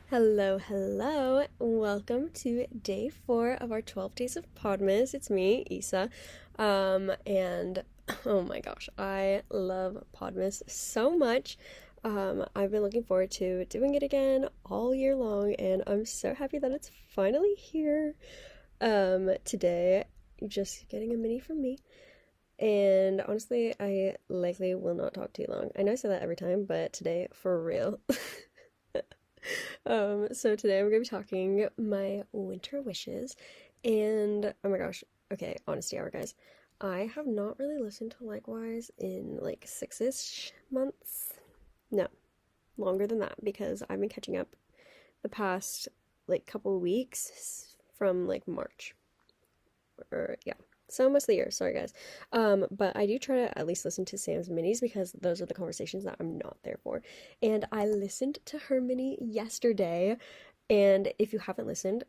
Hello, hello. Welcome to day 4 of our 12 days of Podmas. It's me, Isa. And oh my gosh, I love Podmas so much. I've been looking forward to doing it again all year long, and I'm so happy that it's finally here. Today, just getting a mini from me. And honestly, I likely will not talk too long. I know I say that every time, but today, for real. So today I'm gonna be talking my winter wishes, and oh my gosh, okay, honesty hour, guys. I have not really listened to Likewise in like 6-ish months. No, longer than that because I've been catching up the past like couple weeks from like March. Or yeah. So almost the year, sorry guys. But I do try to at least listen to Sam's minis because those are the conversations that I'm not there for. And I listened to her mini yesterday, and if you haven't listened,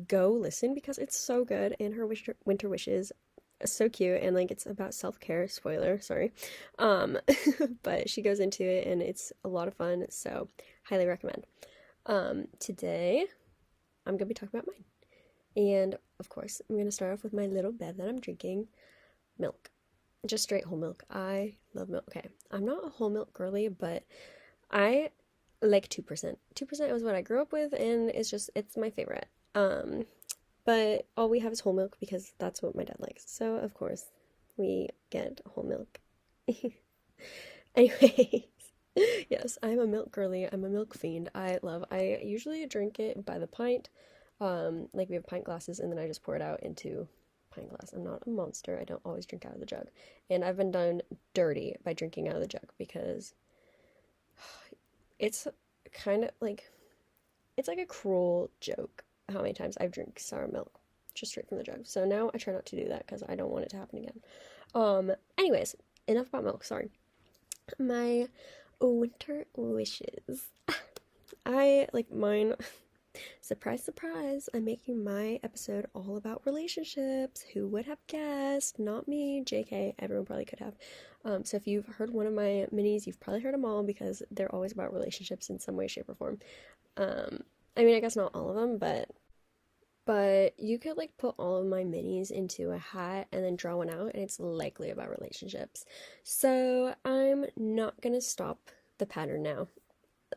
go listen because it's so good. And her winter wishes so cute, and like it's about self-care, spoiler, sorry. Um but she goes into it and it's a lot of fun, so highly recommend. Today I'm gonna be talking about mine. And of course, I'm gonna start off with my little bev that I'm drinking. Milk. Just straight whole milk. I love milk. Okay. I'm not a whole milk girly, but I like 2%. 2% was what I grew up with, and it's my favorite. But all we have is whole milk because that's what my dad likes. So of course we get whole milk. Anyways, yes, I'm a milk girly. I'm a milk fiend. I usually drink it by the pint. Like we have pint glasses and then I just pour it out into pint glass. I'm not a monster. I don't always drink out of the jug. And I've been done dirty by drinking out of the jug because it's kind of like it's like a cruel joke how many times I've drank sour milk just straight from the jug. So now I try not to do that because I don't want it to happen again. Anyways, enough about milk, sorry. My winter wishes. I like mine. Surprise, surprise, I'm making my episode all about relationships. Who would have guessed? Not me, JK, everyone probably could have. So if you've heard one of my minis, you've probably heard them all because they're always about relationships in some way, shape, or form. I mean, I guess not all of them, but you could like put all of my minis into a hat and then draw one out, and it's likely about relationships. So I'm not gonna stop the pattern now.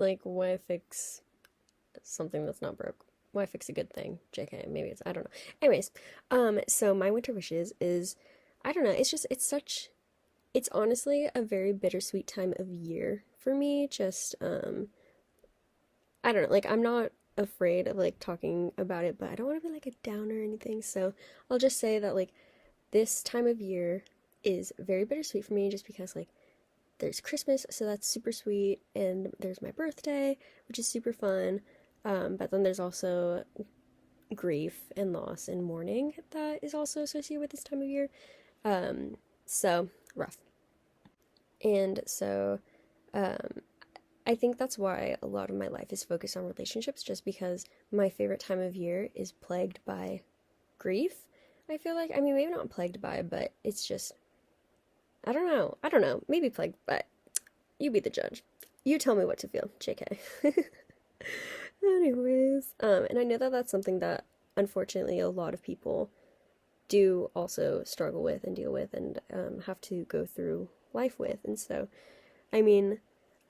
Like, why fix something that's not broke? Why fix a good thing? JK, maybe I don't know. Anyways, so my winter wishes is, I don't know, it's honestly a very bittersweet time of year for me. Just, I don't know, like, I'm not afraid of, like, talking about it, but I don't want to be, like, a downer or anything, so I'll just say that, like, this time of year is very bittersweet for me just because, like, there's Christmas, so that's super sweet, and there's my birthday, which is super fun. But then there's also grief and loss and mourning that is also associated with this time of year. So rough. And so, um, I think that's why a lot of my life is focused on relationships, just because my favorite time of year is plagued by grief. I feel like, I mean, maybe not plagued by, but it's just, I don't know. I don't know. Maybe plagued, but you be the judge. You tell me what to feel, JK. Anyways, and I know that that's something that unfortunately a lot of people do also struggle with and deal with and have to go through life with. And so, I mean,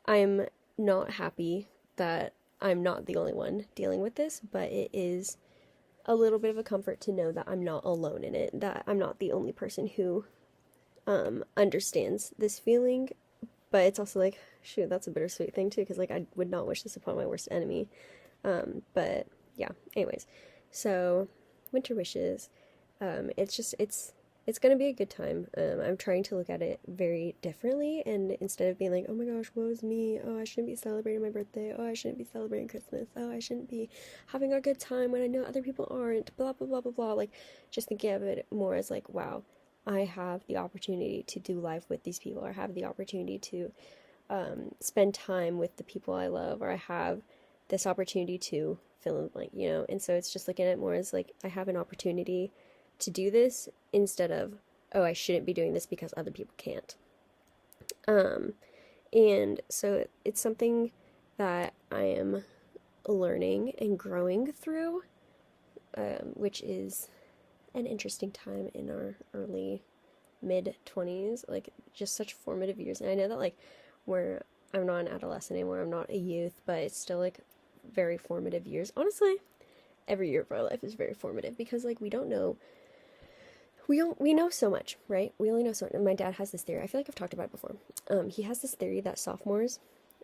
I'm not happy that I'm not the only one dealing with this, but it is a little bit of a comfort to know that I'm not alone in it, that I'm not the only person who understands this feeling. But it's also like, shoot, that's a bittersweet thing too, because like I would not wish this upon my worst enemy. But yeah, anyways, so winter wishes. It's gonna be a good time. I'm trying to look at it very differently, and instead of being like, oh my gosh, woe is me, oh I shouldn't be celebrating my birthday, oh I shouldn't be celebrating Christmas, oh I shouldn't be having a good time when I know other people aren't, blah blah blah blah blah, like just thinking of it more as like, wow, I have the opportunity to do life with these people, or have the opportunity to spend time with the people I love, or I have this opportunity to fill in the blank, you know? And so it's just looking at it more as like, I have an opportunity to do this instead of, oh, I shouldn't be doing this because other people can't. And so it's something that I am learning and growing through, which is an interesting time in our early mid 20s, like just such formative years. And I know that like I'm not an adolescent anymore, I'm not a youth, but it's still like very formative years. Honestly, every year of our life is very formative because like we know so much, right? We only know so much. And my dad has this theory. I feel like I've talked about it before. He has this theory that sophomores,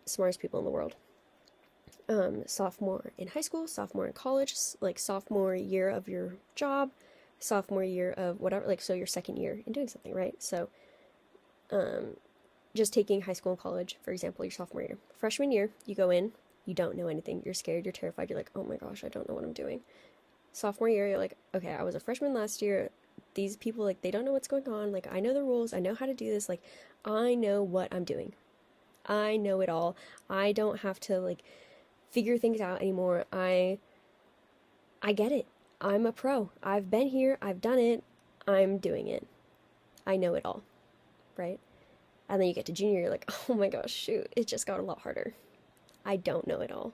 smartest people in the world. Sophomore in high school, sophomore in college, like sophomore year of your job, sophomore year of whatever, like so your second year in doing something, right? So, just taking high school and college, for example, your sophomore year. Freshman year, you go in, you don't know anything, you're scared, you're terrified, you're like, oh my gosh, I don't know what I'm doing. Sophomore year, you're like, okay, I was a freshman last year, these people, like, they don't know what's going on, like, I know the rules, I know how to do this, like, I know what I'm doing. I know it all. I don't have to, like, figure things out anymore. I get it. I'm a pro. I've been here, I've done it, I'm doing it. I know it all, right? And then you get to junior, you're like, oh my gosh, shoot, it just got a lot harder. I don't know it all.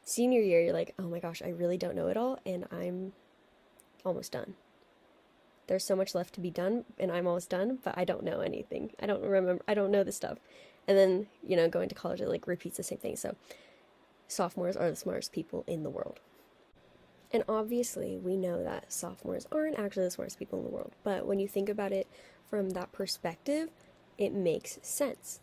Senior year, you're like, oh my gosh, I really don't know it all, and I'm almost done. There's so much left to be done, and I'm almost done, but I don't know anything. I don't remember, I don't know this stuff. And then, going to college, it like repeats the same thing. So sophomores are the smartest people in the world. And obviously, we know that sophomores aren't actually the smartest people in the world, but when you think about it from that perspective, it makes sense.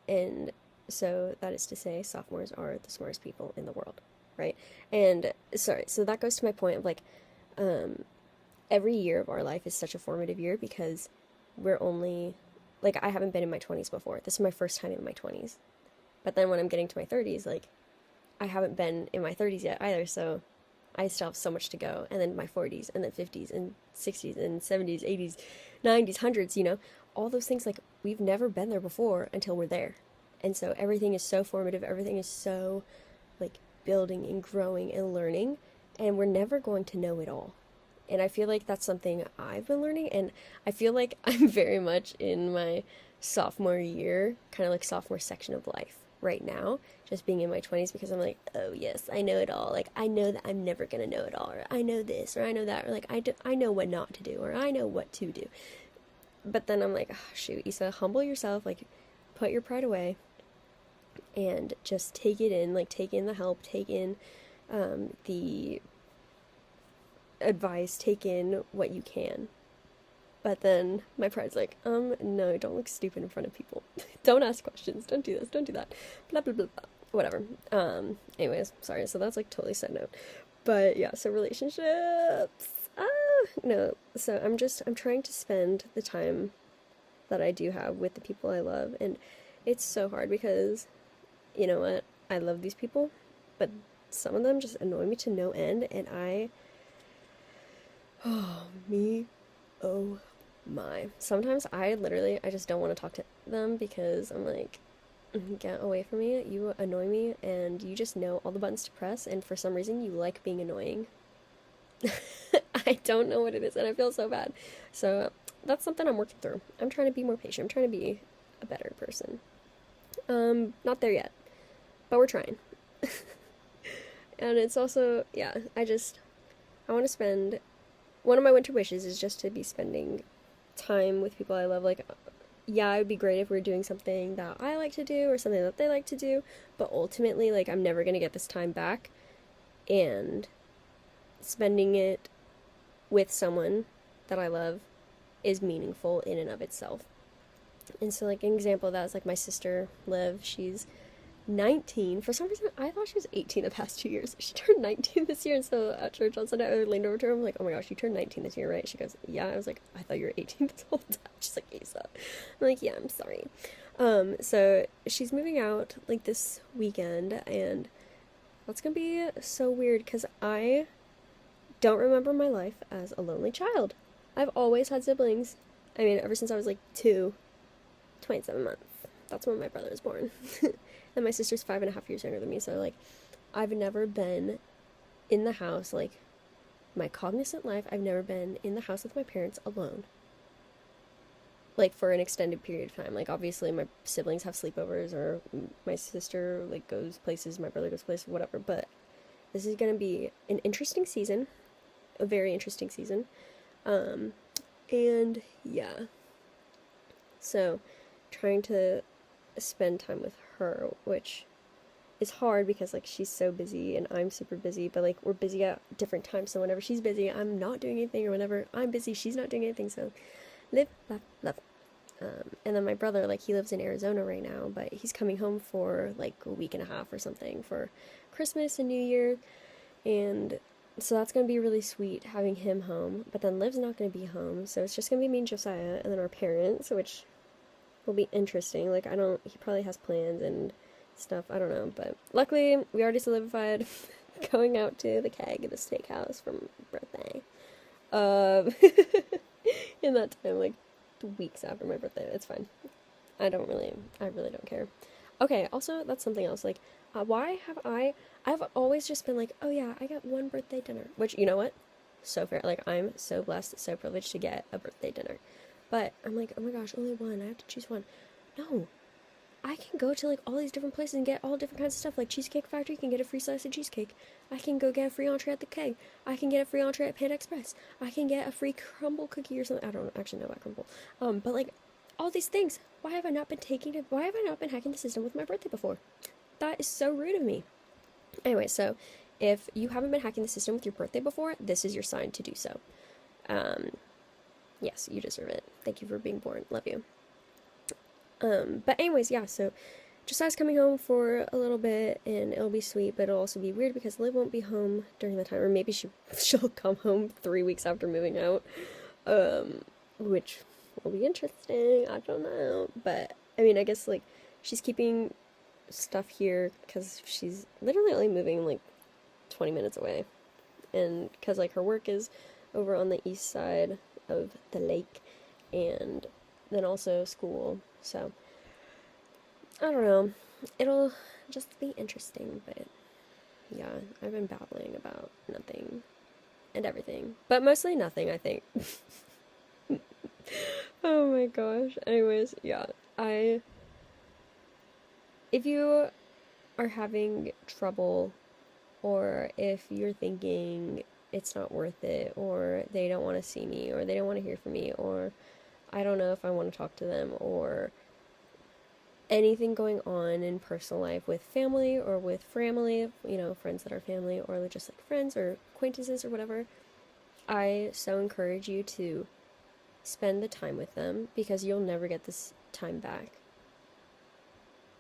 And so that is to say, sophomores are the smartest people in the world, right? And sorry, so that goes to my point of like, every year of our life is such a formative year because we're only, like, I haven't been in my 20s before. This is my first time in my 20s. But then when I'm getting to my 30s, like, I haven't been in my 30s yet either, so I still have so much to go. And then my 40s, and then 50s, and 60s, and 70s, 80s, 90s, 100s, all those things, like, we've never been there before until we're there. And so everything is so formative, everything is so, like, building and growing and learning, and we're never going to know it all. And I feel like that's something I've been learning, and I feel like I'm very much in my sophomore year, kind of like sophomore section of life right now, just being in my 20s, because I'm like, oh yes, I know it all. Like, I know that I'm never gonna know it all, or I know this, or I know that, or like, I know what not to do, or I know what to do. But then I'm like, oh, shoot, Issa, humble yourself, like, put your pride away, and just take it in, like, take in the help, take in the advice, take in what you can. But then my pride's like, no, don't look stupid in front of people. Don't ask questions, don't do this, don't do that, blah blah blah blah, whatever. Anyways, sorry, so that's like totally side note. But yeah, so relationships, no, so I'm trying to spend the time that I do have with the people I love, and it's so hard because, you know what, I love these people, but some of them just annoy me to no end, and oh my. Sometimes I just don't want to talk to them because I'm like, get away from me, you annoy me, and you just know all the buttons to press, and for some reason you like being annoying. I don't know what it is, and I feel so bad. So that's something I'm working through. I'm trying to be more patient. I'm trying to be a better person. Not there yet, but we're trying. And it's also, yeah, I want to spend, one of my winter wishes is just to be spending time with people I love. Like, yeah, it would be great if we were doing something that I like to do or something that they like to do, but ultimately, like, I'm never going to get this time back, and spending it with someone that I love is meaningful in and of itself. And so, like, an example of that is, like, my sister, Liv, she's 19. For some reason, I thought she was 18 the past 2 years. She turned 19 this year, and so at church on Sunday, I leaned over to her, I'm like, oh my gosh, you turned 19 this year, right? She goes, yeah. I was like, I thought you were 18 this whole time. She's like, Asa. I'm like, yeah, I'm sorry. So she's moving out, like, this weekend, and that's gonna be so weird, because I don't remember my life as a lonely child. I've always had siblings. I mean, ever since I was, like, 27 months. That's when my brother was born. And my sister's 5.5 years younger than me, so, like, I've never been in the house, like, my cognizant life, I've never been in the house with my parents alone. Like, for an extended period of time. Like, obviously, my siblings have sleepovers, or my sister, like, goes places, my brother goes places, whatever, but this is going to be an interesting season, a very interesting season. And yeah, so trying to spend time with her, which is hard because like she's so busy and I'm super busy, but like we're busy at different times. So whenever she's busy, I'm not doing anything, or whenever I'm busy, she's not doing anything. So live, laugh, love. And then my brother, like, he lives in Arizona right now, but he's coming home for like a week and a half or something for Christmas and New Year, and so that's gonna be really sweet having him home. But then Liv's not gonna be home, so it's just gonna be me and Josiah, and then our parents, which will be interesting. Like, he probably has plans and stuff, I don't know, but luckily we already solidified going out to the keg, the steakhouse for my birthday. In that time, like, weeks after my birthday. It's fine. I really don't care. Okay, also, that's something else. Like, why have I've always just been like, oh yeah, I got one birthday dinner. Which, you know what? So fair. Like, I'm so blessed, so privileged to get a birthday dinner. But I'm like, oh my gosh, only one. I have to choose one. No. I can go to like all these different places and get all different kinds of stuff. Like Cheesecake Factory can get a free slice of cheesecake. I can go get a free entree at the Keg. I can get a free entree at Panda Express. I can get a free crumble cookie or something. I don't actually know about crumble. But like all these things. Why have I not been hacking the system with my birthday before? That is so rude of me. Anyway, so if you haven't been hacking the system with your birthday before, this is your sign to do so. Yes, you deserve it. Thank you for being born. Love you. But anyways, yeah, so Josiah's coming home for a little bit, and it'll be sweet, but it'll also be weird because Liv won't be home during the time, or maybe she'll come home 3 weeks after moving out, which will be interesting. I don't know, but I mean, I guess like she's keeping stuff here because she's literally only moving like 20 minutes away, and because like her work is over on the east side of the lake, and then also school. So, I don't know. It'll just be interesting, but yeah, I've been babbling about nothing and everything. But mostly nothing, I think. Oh my gosh. Anyways, yeah. If you are having trouble, or if you're thinking it's not worth it, or they don't want to see me, or they don't want to hear from me, or I don't know if I want to talk to them, or anything going on in personal life with family or with family, you know, friends that are family, or just like friends or acquaintances or whatever, I so encourage you to spend the time with them, because you'll never get this time back.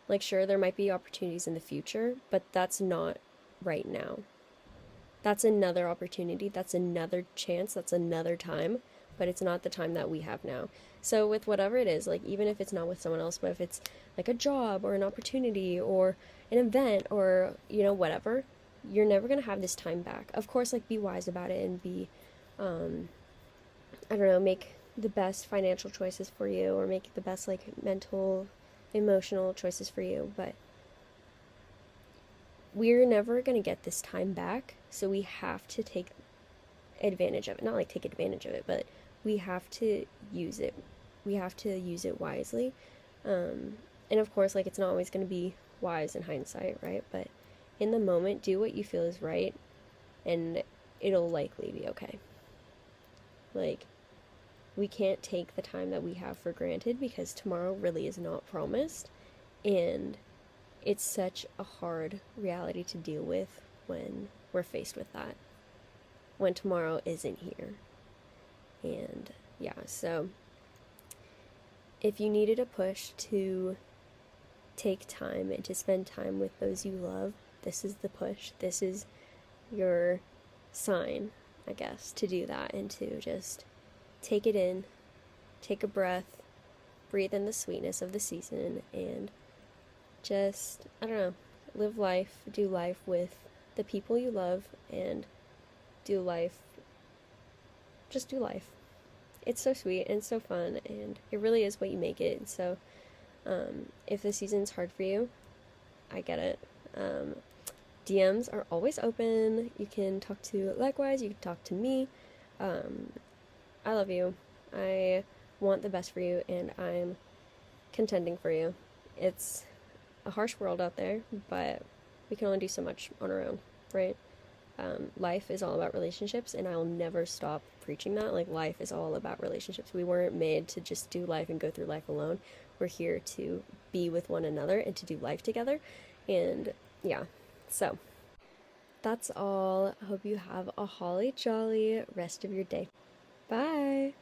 Like, sure, there might be opportunities in the future, but that's not right now. That's another opportunity, that's another chance, that's another time, but it's not the time that we have now. So with whatever it is, like, even if it's not with someone else, but if it's like a job or an opportunity or an event or, you know, whatever, you're never going to have this time back. Of course, like, be wise about it and be, I don't know, make the best financial choices for you, or make the best, like, mental, emotional choices for you, but we're never going to get this time back, so we have to take advantage of it. Not like take advantage of it, but we have to use it. We have to use it wisely. And of course, like, it's not always going to be wise in hindsight, right? But in the moment, do what you feel is right, and it'll likely be okay. Like, we can't take the time that we have for granted, because tomorrow really is not promised, and it's such a hard reality to deal with when we're faced with that, when tomorrow isn't here. And yeah, so if you needed a push to take time and to spend time with those you love, this is the push. This is your sign, I guess, to do that, and to just take it in, take a breath, breathe in the sweetness of the season, and just, I don't know, live life, do life with the people you love, and do life, just do life. It's so sweet and so fun, and it really is what you make it. And so if the season's hard for you, I get it. DMs are always open. You can talk to Likewise, you can talk to me. I love you. I want the best for you, and I'm contending for you. It's a harsh world out there, but we can only do so much on our own, right? life is all about relationships, and I'll never stop preaching that. Like, life is all about relationships. We weren't made to just do life and go through life alone. We're here to be with one another and to do life together. And yeah, so that's all. I hope you have a holly jolly rest of your day. Bye.